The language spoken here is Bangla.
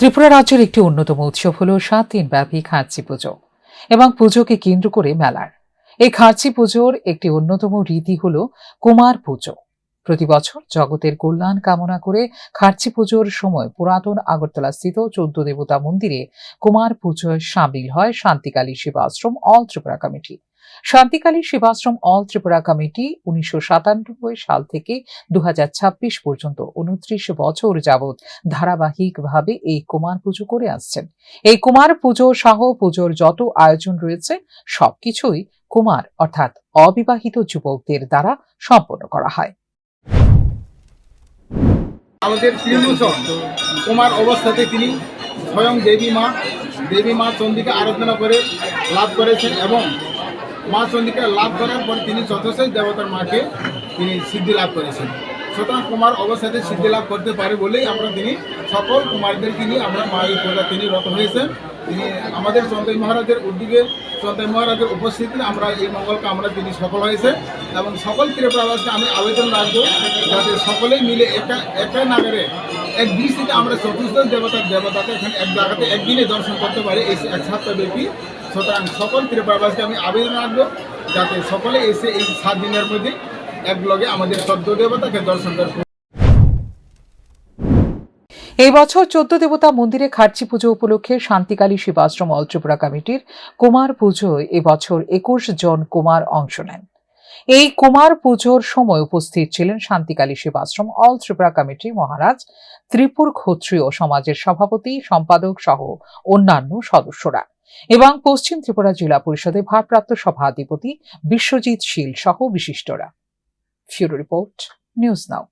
ত্রিপুরা রাজ্যের একটি অন্যতম উৎসব হল 7 দিনব্যাপী খার্চি পুজো এবং পুজোকে কেন্দ্র করে মেলার। এই খার্চি পুজোর একটি অন্যতম রীতি হল কুমার পুজো। প্রতি বছর জগতের কল্যাণ কামনা করে খার্চি পুজোর সময় পুরাতন আগরতলা স্থিত 14 দেবতা মন্দিরে কুমার পুজোয় সামিল হয় Shantikali Sevashram all Tripura committee. Shantikali Sevashram all Tripura committee 1997 সাল থেকে 2026 পর্যন্ত 29 বছর যাবৎ ধারাবাহিকভাবে এই কুমার পুজো করে আসছেন। এই কুমার পুজো সহ পুজোর যত আয়োজন রয়েছে সবকিছুই কুমার অর্থাৎ অবিবাহিত যুবকদের দ্বারা সম্পন্ন করা হয়। আমাদের প্রিয়জন কুমার অবস্থাতে তিনি স্বয়ং দেবী মা চন্দিকা আরাধনা করে লাভ করেছেন এবং মা চন্দিকা লাভ করার পর তিনি চতুর্দশ দেবতার মাকে তিনি সিদ্ধি লাভ করেছেন। সুতরাং কুমার অবস্থাতে সিদ্ধি লাভ করতে পারে বলেই তিনি সকল কুমারদেরকে নিয়ে আমরা মায়ের পূজা তিনি রত হয়েছেন। তিনি আমাদের চন্দ্র মহারাজের উদ্যোগে চন্দ্র মহারাজের উপস্থিতিতে আমরা এই মঙ্গল কামনা তিনি সফল হয়েছে এবং সকল ত্রিপুরাবাসীকে আমি আবেদন রাখবো যাতে সকলেই মিলে একটা নাগারে এক দৃষ্টিতে আমরা চতুর্দশ দেবতাকে এখানে এক জায়গাতে একদিনে দর্শন করতে পারি এই এক সপ্তাহব্যাপী। সুতরাং সকল ত্রিপুরাবাসীকে আমি আবেদন রাখবো যাতে সকলে এসে এই 7 দিনের মধ্যে এক লগে আমাদের 14 দেবতাকে দর্শন করবে। এই বছর 14 দেবতা মন্দিরে খার্চি পুজো উপলক্ষে শান্তিকালী সেবাশ্রম অল ত্রিপুরা কমিটির কুমার পুজোয় এবছর 21 জন কুমার অংশ নেন। এই কুমার পুজোর সময় উপস্থিত ছিলেন শান্তিকালী সেবাশ্রম অল ত্রিপুরা কমিটির মহারাজ, ত্রিপুর ক্ষত্রিয় সমাজের সভাপতি, সম্পাদক সহ অন্যান্য সদস্যরা এবং পশ্চিম ত্রিপুরা জেলা পরিষদের ভারপ্রাপ্ত সভাধিপতি বিশ্বজিৎ শীল সহ বিশিষ্টরা। ফিউরো রিপোর্ট, নিউজ নাও।